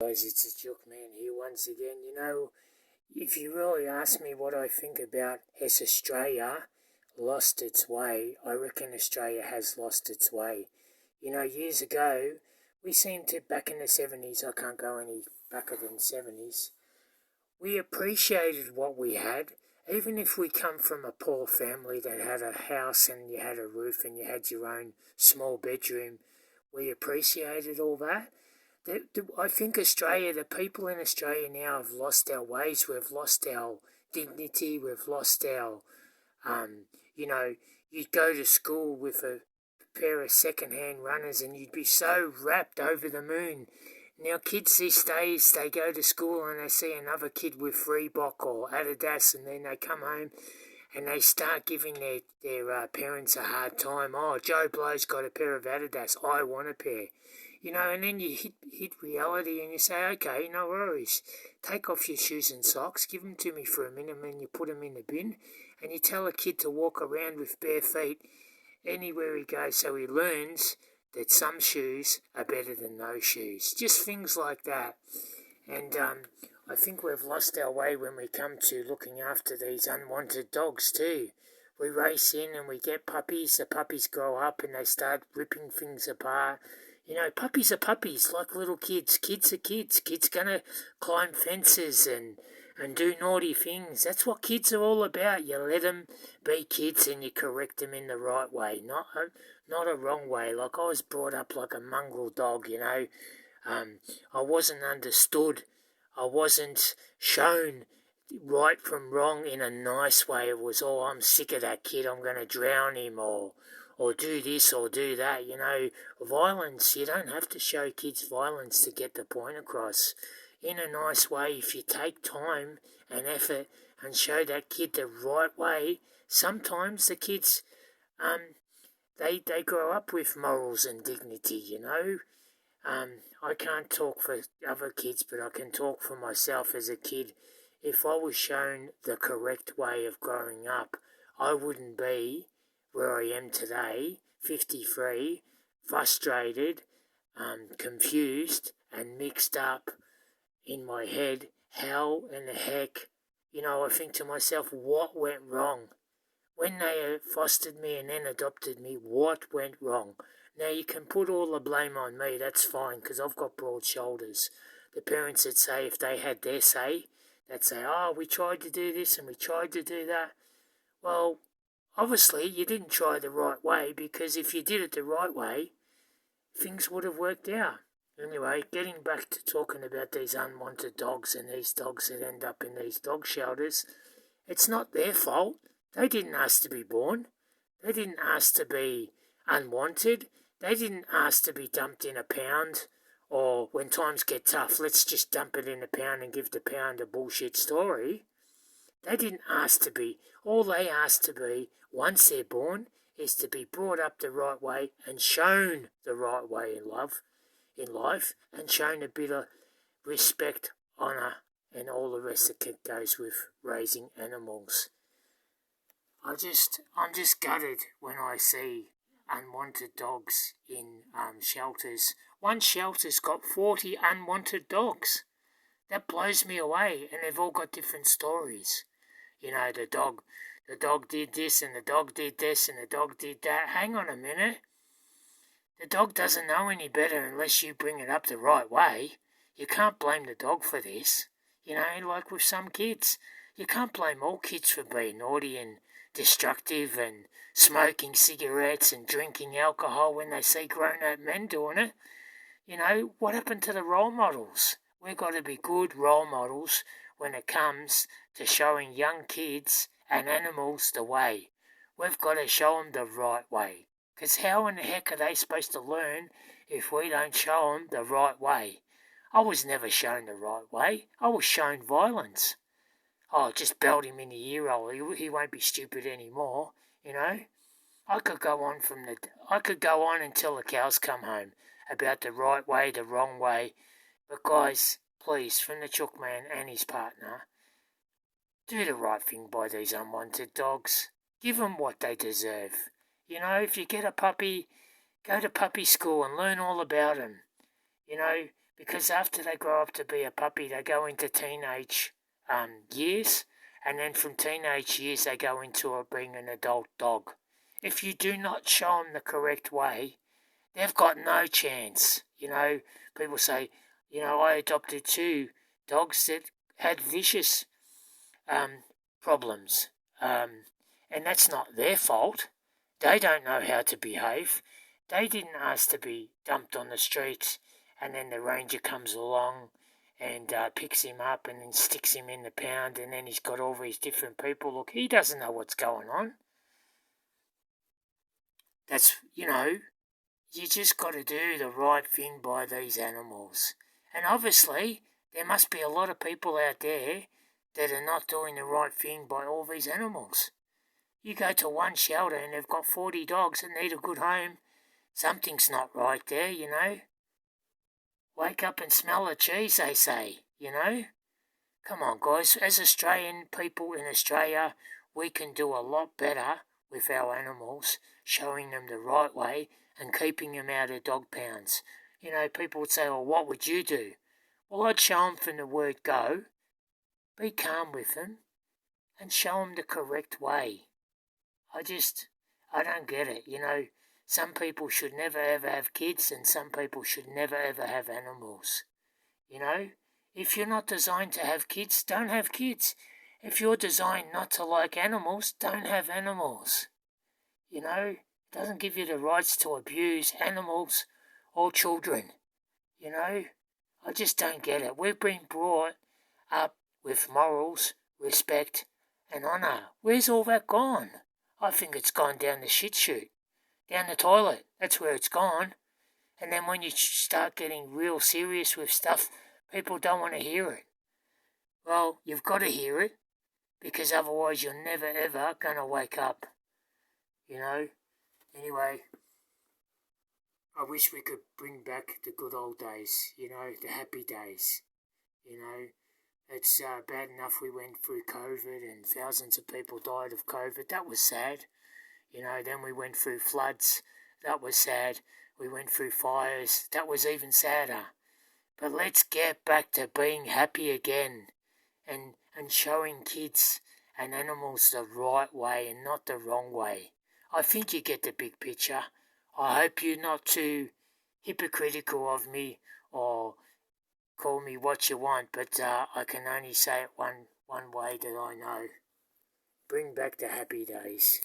Guys, it's a Jook Man here once again. If you really ask me what I think about has Australia lost its way, I reckon Australia has lost its way. Years ago, we seemed to, back in the 70s, I can't go any backer than 70s, we appreciated what we had. Even if we come from a poor family that had a house and you had a roof and you had your own small bedroom, we appreciated all that. I think the people in Australia now have lost our ways. We've lost our dignity. We've lost our, you'd go to school with a pair of second-hand runners and you'd be so wrapped over the moon. Now kids these days, they go to school and they see another kid with Reebok or Adidas, and then they come home and they start giving their parents a hard time. Oh, Joe Blow's got a pair of Adidas. I want a pair. And then you hit reality and you say, okay, no worries. Take off your shoes and socks, give them to me for a minute, and then you put them in the bin, and you tell a kid to walk around with bare feet anywhere he goes, so he learns that some shoes are better than no shoes. Just things like that. And I think we've lost our way when we come to looking after these unwanted dogs too. We race in and we get puppies. The puppies grow up and they start ripping things apart. Puppies are puppies, like little kids. Kids are kids. Kids gonna climb fences and do naughty things. That's what kids are all about. You let them be kids and you correct them in the right way, not a wrong way. Like I was brought up like a mongrel dog, I wasn't understood. I wasn't shown right from wrong in a nice way. It was, oh, I'm sick of that kid, I'm going to drown him, or do this or do that. Violence, you don't have to show kids violence to get the point across. In a nice way, if you take time and effort and show that kid the right way, sometimes the kids, they grow up with morals and dignity, I can't talk for other kids, but I can talk for myself as a kid. If I was shown the correct way of growing up, I wouldn't be where I am today, 53, frustrated, confused and mixed up in my head. How in the heck, I think to myself, what went wrong? When they fostered me and then adopted me, what went wrong? Now, you can put all the blame on me, that's fine, because I've got broad shoulders. The parents that say, if they had their say, they'd say, oh, we tried to do this and we tried to do that. Well, obviously you didn't try the right way, because if you did it the right way, things would have worked out. Anyway, getting back to talking about these unwanted dogs and these dogs that end up in these dog shelters, it's not their fault. They didn't ask to be born. They didn't ask to be unwanted. They didn't ask to be dumped in a pound, or when times get tough, let's just dump it in a pound and give the pound a bullshit story. They didn't ask to be. All they asked to be, once they're born, is to be brought up the right way and shown the right way in life, and shown a bit of respect, honour, and all the rest that goes with raising animals. I'm just gutted when I see unwanted dogs in shelters. One shelter's got 40 unwanted dogs. That blows me away, and they've all got different stories. The dog did this, and the dog did this, and the dog did that. Hang on a minute. The dog doesn't know any better unless you bring it up the right way. You can't blame the dog for this. Like with some kids. You can't blame all kids for being naughty and destructive and smoking cigarettes and drinking alcohol when they see grown-up men doing it. What happened to the role models? We've got to be good role models when it comes to showing young kids and animals the way. We've got to show them the right way. Because how in the heck are they supposed to learn if we don't show them the right way? I was never shown the right way. I was shown violence. Oh, just belt him in the ear hole. He won't be stupid anymore, I could go on until the cows come home about the right way, the wrong way. But guys, please, from the Chook Man and his partner, do the right thing by these unwanted dogs. Give them what they deserve. If you get a puppy, go to puppy school and learn all about them. because after they grow up to be a puppy, they go into teenage years, and then from teenage years they go into being an adult dog. If you do not show them the correct way, they've got no chance. People say, I adopted 2 dogs that had vicious problems, and that's not their fault. They don't know how to behave. They didn't ask to be dumped on the streets, and then the ranger comes along and picks him up and then sticks him in the pound, and then he's got all these different people. Look, he doesn't know what's going on. That's, you just got to do the right thing by these animals. And obviously, there must be a lot of people out there that are not doing the right thing by all these animals. You go to one shelter and they've got 40 dogs that need a good home. Something's not right there, Wake up and smell the cheese, they say, Come on, guys. As Australian people in Australia, we can do a lot better with our animals, showing them the right way and keeping them out of dog pounds. People would say, well, what would you do? Well, I'd show them from the word go, be calm with them, and show them the correct way. I don't get it, Some people should never ever have kids and some people should never ever have animals. If you're not designed to have kids, don't have kids. If you're designed not to like animals, don't have animals. It doesn't give you the rights to abuse animals or children. I just don't get it. We've been brought up with morals, respect and honour. Where's all that gone? I think it's gone down the shit chute, down the toilet. That's where it's gone. And then when you start getting real serious with stuff, people don't want to hear it. Well, you've got to hear it, because otherwise you're never ever going to wake up. Anyway, I wish we could bring back the good old days, the happy days. It's bad enough we went through COVID and thousands of people died of COVID. That was sad. Then we went through floods. That was sad. We went through fires. That was even sadder. But let's get back to being happy again and showing kids and animals the right way and not the wrong way. I think you get the big picture. I hope you're not too hypocritical of me or call me what you want, but I can only say it one way that I know. Bring back the happy days.